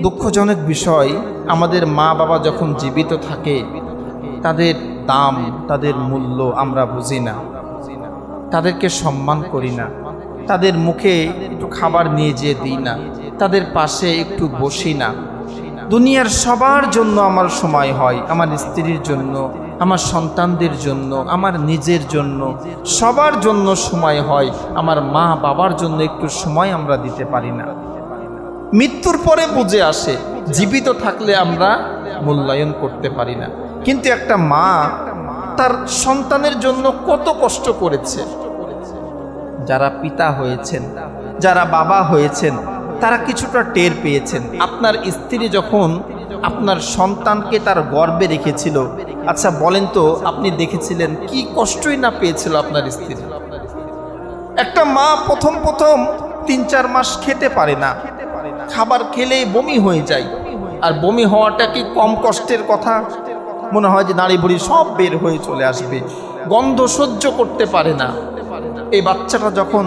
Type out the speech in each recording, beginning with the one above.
দুঃখজনক বিষয়, আমাদের মা বাবা যখন জীবিত থাকে তাদের দাম, তাদের মূল্য আমরা বুঝি না, তাদেরকে সম্মান করি না, তাদের মুখে একটু খাবার নিয়ে যেয়ে দিই না, তাদের পাশে একটু বসি না। দুনিয়ার সবার জন্য আমার সময় হয়, আমার স্ত্রীর জন্য, আমার সন্তানদের জন্য, আমার নিজের জন্য, সবার জন্য সময় হয়। আমার মা বাবার জন্য একটু সময় আমরা দিতে পারি না। মৃত্যুর পরে বুঝে আসে, জীবিত থাকলে আমরা মূল্যায়ন করতে পারি না। কিন্তু একটা মা তার সন্তানের জন্য কত কষ্ট করেছে। যারা পিতা হয়েছেন, যারা বাবা হয়েছেন, তারা কিছুটা টের পেয়েছেন। আপনার স্ত্রী যখন আপনার সন্তানকে তার গর্ভে রেখেছিল, আচ্ছা বলেন তো, আপনি দেখেছিলেন কি কষ্টই না পেয়েছিল আপনার স্ত্রী। একটা মা প্রথম 3-4 মাস খেতে পারে না, খাবার খেলেই বমি হয়ে যায়। আর বমি হওয়াটা কি কম কষ্টের কথা? মনে হয় যে নাড়ি বুড়ি সব বের হয়ে চলে আসবে, গন্ধ সহ্য করতে পারে না। এই বাচ্চাটা যখন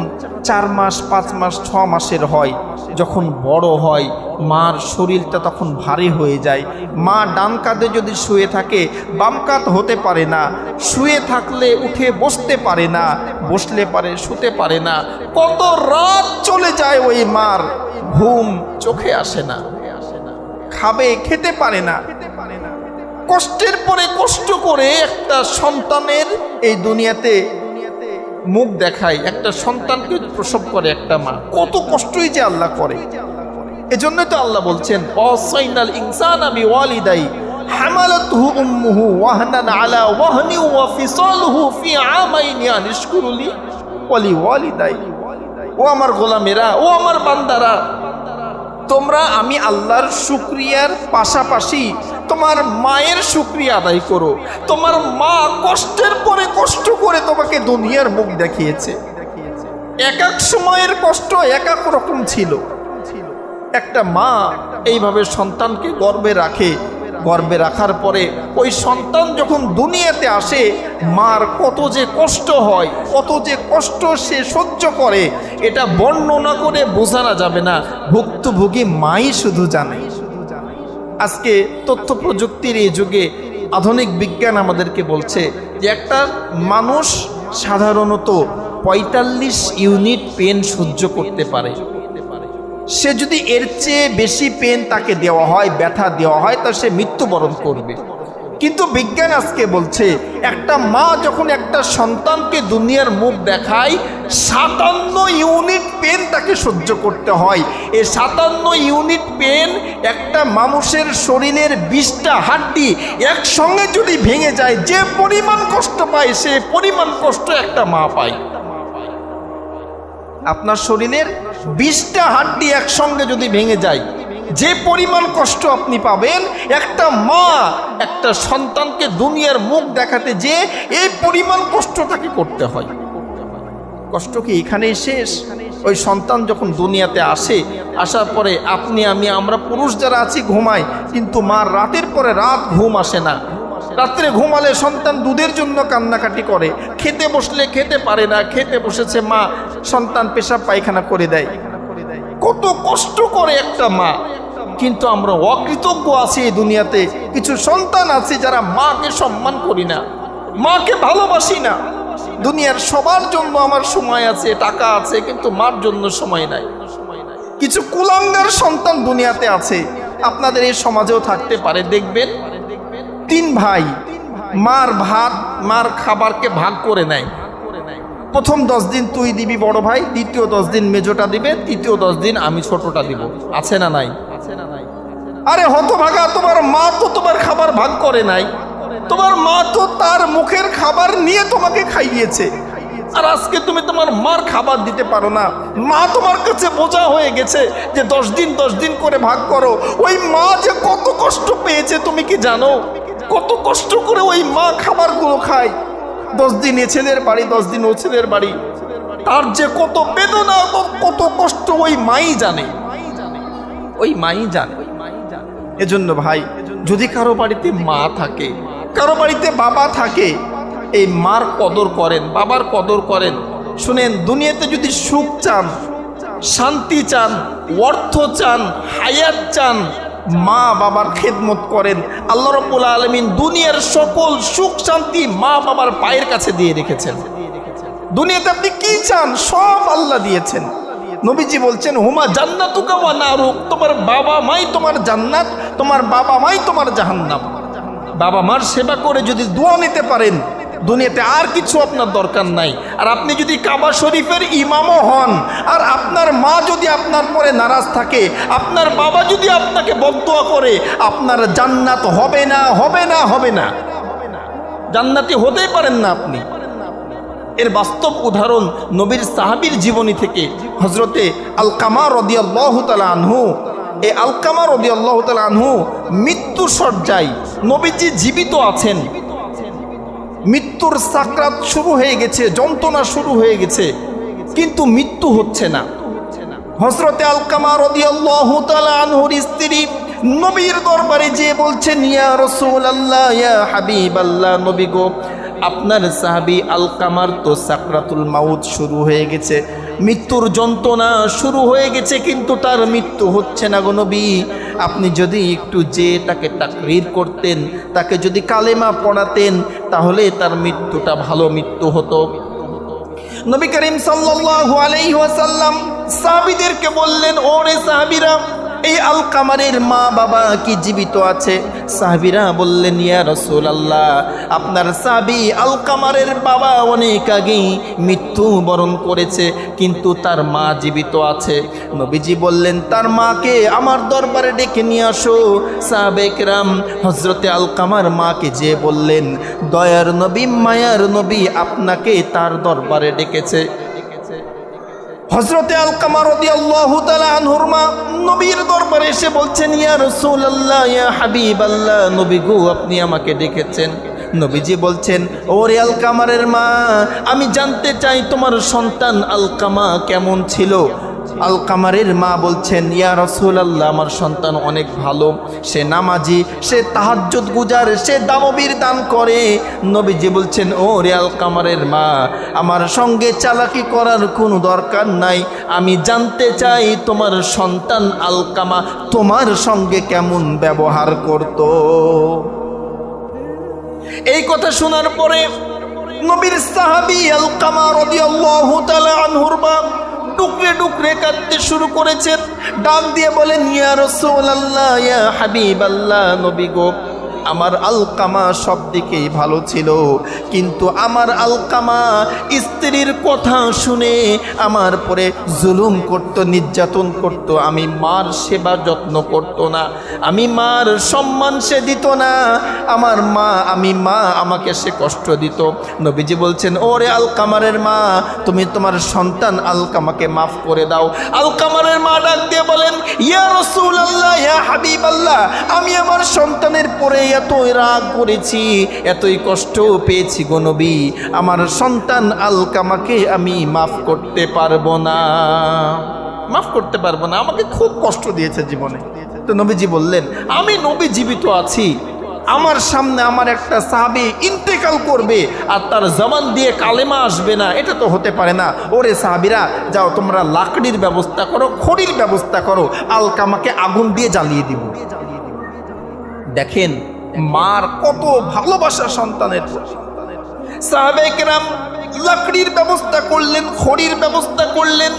4 মাস, 5 মাস, 6 মাসের হয়, যখন বড় হয়, মার শরীরটা তখন ভারী হয়ে যায়। মা ডান কাঁধে যদি শুয়ে থাকে, বাম কাঁধ হতে পারে না, শুয়ে থাকলে উঠে বসতে পারে না, বসলে পারে শুতে পারে না। কত রাত চলে যায় ওই মার, ঘুম চোখে আসে না, খাবে খেতে পারে না। কষ্টের পরে কষ্ট করে একটা সন্তানের এই দুনিয়াতে মুখ দেখায়, একটা সন্তানকে প্রসব করে একটা মা। কত কষ্টই যে আল্লাহ করে। এজন্য তো আল্লাহ বলছেন, ওয়াসাইনাল ইনসানা বিওয়ালিদাই হামালাতুহু উম্মুহু ওয়াহনান আলা ওয়াহনি ওয়া ফিসালুহু ফি আমাইনি আন ইশকুরুলি ওয়ালি ওয়ালিদাই। ও আমার গোলামেরা, ও আমার বান্দারা, তোমরা আমি আল্লাহর শুকরিয়ার পাশাপাশি তোমার মায়ের শুকরিয়া আদায় করো। তোমার মা কষ্টের পরে কষ্ট করে তোমাকে দুনিয়ার মুখ দেখিয়েছে। এক এক সময়ের কষ্ট এক এক রকম ছিল। একটা মা এইভাবে সন্তানকে গর্ভে রাখে, গর্ভে রাখার পরে ওই সন্তান যখন দুনিয়াতে আসে, মার কত যে কষ্ট হয়, কত যে কষ্ট সে সহ্য করে, এটা বর্ণনা করে বোঝানো যাবে না। ভুক্তভোগী মাই শুধু জানে। আজকে তথ্য প্রযুক্তির এই যুগে আধুনিক বিজ্ঞান আমাদেরকে বলছে যে একটা মানুষ সাধারণত 45 ইউনিট পেন সহ্য করতে পারে। সে যদি এর চেয়ে বেশি পেন তাকে দেওয়া হয়, ব্যথা দেওয়া হয়, তা সে মৃত্যুবরণ করবে। কিন্তু বিজ্ঞান আজকে বলছে একটা মা যখন একটা সন্তানকে দুনিয়ার মুখ দেখায়, 57 ইউনিট পেন তাকে সহ্য করতে হয়। এই 57 ইউনিট পেন একটা মানুষের শরীরের 20টা হাড্ডি একসঙ্গে যদি ভেঙে যায়, যে পরিমাণ কষ্ট পায় সে পরিমাণ কষ্ট একটা মা পায়। আপনার শরীরের 20টা হাড্ডি একসঙ্গে যদি ভেঙে যায়, যে পরিমাণ কষ্ট আপনি পাবেন, একটা মা একটা সন্তানকে দুনিয়ার মুখ দেখাতে যে এই পরিমাণ কষ্ট তাকে করতে হয়। কষ্ট কি এখানেই শেষ? ওই সন্তান যখন দুনিয়াতে আসে, আসার পরে আপনি আমি আমরা পুরুষ যারা আছি ঘুমাই, কিন্তু মার রাতের পরে রাত ঘুম আসে না। রাত্রে ঘুমালে সন্তান দুধের জন্য কান্নাকাটি করে, খেতে বসলে খেতে পারে না, খেতে বসেছে মা, সন্তান পেশাব পায়খানা করে দেয়। কত কষ্ট করে একটা মা। কিন্তু আমরা অকৃতজ্ঞ আছি এই দুনিয়াতে। কিছু সন্তান আছে যারা মাকে সম্মান করি না, মাকে ভালোবাসি না। দুনিয়ার সবার জন্য আমার সময় আছে, টাকা আছে, কিন্তু মার জন্য সময় নাই। কিছু কুলাঙ্গার সন্তান দুনিয়াতে আছে, আপনাদের এই সমাজেও থাকতে পারে। দেখবেন 3 ভাই, মার ভাত, মার খাবারকে ভাগ করে নেয়। প্রথম 10 দিন তুই দিবি বড় ভাই, দ্বিতীয় 10 দিন মেজোটা দিবে, তৃতীয় 10 দিন আমি ছোটটা দিব। আছে না নাই? আরে হতভাগা, তোমার মা তো তোমার খাবার ভাগ করে নাই। তোমার মা তো তার মুখের খাবার নিয়ে তোমাকে খাইয়েছে, আর আজকে তুমি তোমার মার খাবার দিতে পারো না। মা তোমার কাছে বোঝা হয়ে গেছে যে 10 দিন করে ভাগ করো। ওই মা যে কত কষ্ট পেয়েছে তুমি কি জানো? কত কষ্ট করে ওই মা খাবারগুলো খায়। 10 দিন এ ছেলের বাড়ি, 10 দিন ও ছেলের বাড়ি। তার যে কত বেদনা, কত কষ্ট ওই মাই জানে, ওই মাই জানে। এজন্য ভাই, যদি কারো বাড়িতে মা থাকে, কারো বাড়িতে বাবা থাকে, এই মার কদর করেন, বাবার কদর করেন। শুনেন, দুনিয়াতে যদি সুখ চান, শান্তি চান, অর্থ চান, হায়াত চান, মা বাবার খেদমত করেন। আল্লাহ রাব্বুল আলামিন দুনিয়ার সকল সুখ শান্তি মা বাবার পায়ের কাছে দিয়ে রেখেছেন। দুনিয়াতে আপনি কি চান সব আল্লাহ দিয়েছেন। নবীজি বলছেন হুমা জান্নাতুকা ওয়া নারুক, তোমার বাবা মাই তোমার জান্নাত, তোমার বাবা মাই তোমার জাহান্নাম। বাবা মার সেবা করে যদি দোয়া নিতে পারেন, দুনিয়াতে আর কিছু আপনার দরকার নাই। আর আপনি যদি কাবা শরীফের ইমামও হন, আর আপনার মা যদি আপনার পরে নারাজ থাকে, আপনার বাবা যদি আপনাকে বদদোয়া করে, আপনার জান্নাত হবে না, হবে না, হবে না, জান্নাতি হতেই পারেন না আপনি। এর বাস্তব উদাহরণ নবীর সাহাবীর জীবনী থেকে। হযরতে আলকামা রাদিয়াল্লাহু তাআলা আনহু, এই আলকামা রাদিয়াল্লাহু তাআলা আনহু মৃত্যু শয্যায়, নবীজি জীবিত আছেন, মৃত্যুর সাকরাত শুরু হয়ে গেছে, যন্ত্রণা শুরু হয়ে গেছে, কিন্তু মৃত্যু হচ্ছে না। হযরতে আলকামা রাদিয়াল্লাহু তাআলা আনহুর স্ত্রী নবীর দরবারে যেয়ে বলছেন, ইয়া রাসূলুল্লাহ, ইয়া হাবিবাল্লাহ, নবী গো, আপনার সাহাবী আলকামার তো সাকরাতুল মাউত শুরু হয়ে গেছে, মৃত্যুর যন্ত্রণা শুরু হয়ে গেছে, কিন্তু তার মৃত্যু হচ্ছে না গো নবী। আপনি যদি একটু যে তাকে তাকরীর করতেন, তাকে যদি কালেমা পড়াতেন, তাহলে তার মৃত্যুটা ভালো মৃত্যু হতো। নবী করিম সাল্লাল্লাহু আলাইহি ওয়াসাল্লাম সাহাবীদেরকে বললেন, ওরে সাহাবীরা, এই আলকামারের মা বাবা কি জীবিত আছে? সাহাবীরা বললেন, ইয়া রাসূলুল্লাহ, আপনার সাহাবী আলকামারের বাবা অনেক আগেই মৃত্যুবরণ করেছে, কিন্তু তার মা জীবিত আছে। নবীজি বললেন, তার মাকে আমার দরবারে ডেকে নিয়ে আসো। সাহাবে কেরাম হযরতে আলকামার মাকে যে বললেন, দয়ার নবী, মায়ার নবী আপনাকে তার দরবারে ডেকেছে। হযরতে আলকামা রাদিয়াল্লাহু তাআলা আনহুর মা নবীর দরবারে এসে বলছেন, ইয়া রাসূলুল্লাহ, ইয়া হাবিবাল্লাহ, নবী গো, আপনি আমাকে ডেকেছেন। নবীজি বলছেন, ওরে আলকামারের মা, আমি জানতে চাই তোমার সন্তান আলকামা কেমন ছিল। আলকামারের মা বলছেন, ইয়া রাসূলুল্লাহ, আমার সন্তান অনেক ভালো, সে নামাজি, সে তাহাজ্জুদ গুজার, সে দানবীর দান করে। নবীজি বলছেন, ও রে আলকামারের মা, আমার সঙ্গে চালাকি করার কোনো দরকার নাই, আমি জানতে চাই তোমার সন্তান আলকামা তোমার সঙ্গে কেমন ব্যবহার করত। এই কথা শোনার পরে নবীর সাহাবী আলকামা রাদিয়াল্লাহু তাআলা আনহুর মা টুকরে টুকরে কাঁদতে শুরু করেছেন। ডাক দিয়ে বলেন, ইয়া রাসূলুল্লাহ, ইয়া হাবিবাল্লাহ, নবী গো, আমার আলকামা সব দিকেই ভালো ছিল, কিন্তু আমার আলকামা স্ত্রীর কথা শুনে আমার পরে জুলুম করত, নির্যাতন করত। আমি মার সেবা যত্ন করত না, আমি মার সম্মান সে দিত না, আমি মা আমাকে সে কষ্ট দিত। নবীজি বলছেন, ওরে আলকামারের মা, তুমি তোমার সন্তান আলকামাকে মাফ করে দাও। আলকামারের মা ডাক দিয়ে বলেন, ইয়া রাসূলুল্লাহ, ইয়া হাবিবাল্লাহ, আমি আমার সন্তানের পরে এতই রাগ করেছি, এতই কষ্ট পেয়েছি গো নবী, আমার সন্তান আলকামাকে আমি মাফ করতে পারবো না, মাফ করতে পারবো না, আমাকে খুব কষ্ট দিয়েছে জীবনে। তো নবীজি বললেন, আমি নবী জীবিত আছি, আমার সামনে আমার একটা সাহাবী ইন্তেকাল করবে আর তার জবান দিয়ে কালেমা আসবে না, এটা তো হতে পারে না। ওরে সাহাবীরা, যাও তোমরা লাকড়ির ব্যবস্থা করো, খড়ির ব্যবস্থা করো, আলকামাকে আগুন দিয়ে জ্বালিয়ে দিব। দেখেন মার কত ভালোবাসা সন্তানের। সাহাবায়ে কেরাম লাকড়ির ব্যবস্থা করলেন, খড়ির ব্যবস্থা করলেন।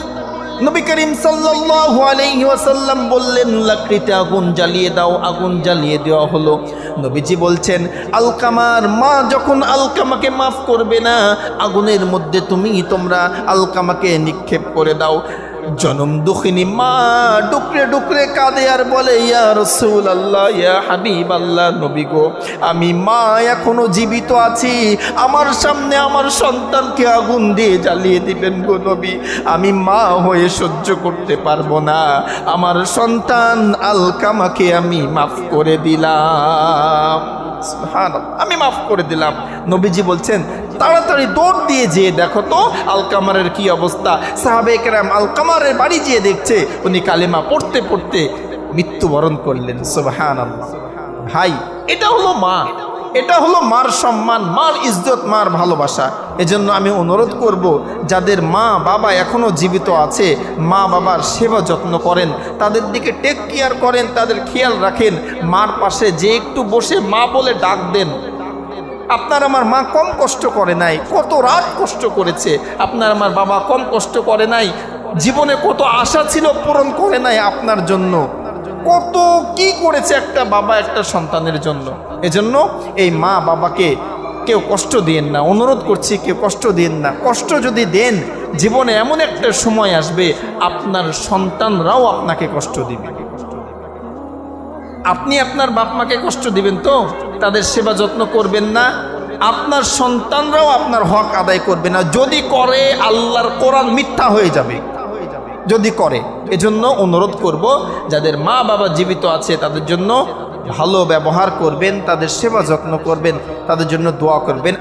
নবী করিম সাল্লাল্লাহু আলাইহি ওয়াসাল্লাম বললেন, লাকড়িতে আগুন জ্বালিয়ে দাও। আগুন জ্বালিয়ে দেওয়া হলো। নবীজি বলছেন, আলকামার মা যখন আলকামাকে মাফ করবে না, আগুনের মধ্যে তোমরা আলকামাকে নিক্ষেপ করে দাও। জনম দুঃখিনী মা ডুকরে ডুকরে কাঁদে আর বলে, ইয়া রাসূলুল্লাহ, ইয়া হাবিবাল্লাহ, নবী গো, আমি মা এখনো জীবিত আছি, আমার সামনে আমার সন্তানকে আগুন দিয়ে জ্বালিয়ে দিবেন গো নবী, আমি মা হয়ে সহ্য করতে পারবো না, আমার সন্তান আলকামাকে আমি মাফ করে দিলাম। সুবহানাল্লাহ, আমি মাফ করে দিলাম। নবীজি বলছেন, তাড়াতাড়ি দৌড় দিয়ে যেয়ে দেখো তো আলকামারের কি অবস্থা। সাহাবে কেরাম আলকামারের বাড়ি যেয়ে দেখছে উনি কালেমা পড়তে পড়তে মৃত্যুবরণ করলেন। সুবহানাল্লাহ। ভাই, এটা হলো মা। এটা হলো মার সম্মান, মার ইজ্জত, মার ভালোবাসা। এজন্য আমি অনুরোধ করব, যাদের মা বাবা এখনও জীবিত আছে, মা বাবার সেবা যত্ন করেন, তাদের দিকে টেক কেয়ার করেন, তাদের খেয়াল রাখেন। মার পাশে যে একটু বসে মা বলে ডাক দেন। আপনার আমার মা কম কষ্ট করে নাই, কত রাত কষ্ট করেছে। আপনার আমার বাবা কম কষ্ট করে নাই, জীবনে কত আশা ছিল পূরণ করে নাই আপনার জন্য, কত কি করেছে একটা বাবা একটা সন্তানের জন্য। এজন্য এই মা বাবাকে কেউ কষ্ট দিয়েন না, অনুরোধ করছি কেউ কষ্ট দিয়েন না। কষ্ট যদি দেন, জীবনে এমন একটা সময় আসবে আপনার সন্তানরাও আপনাকে কষ্ট দিবে। আপনি আপনার বাপ মাকে কষ্ট দিবেন তো, তাদের সেবা যত্ন করবেন না, আপনার সন্তানরাও আপনার হক আদায় করবে না। যদি করে, আল্লাহর কোরআন মিথ্যা হয়ে যাবে যদি করে। এজন্য অনুরোধ করব, যাদের মা বাবা জীবিত আছে তাদের জন্য ভালো ব্যবহার করবেন, তাদের সেবা যত্ন করবেন, তাদের জন্য দোয়া করবেন।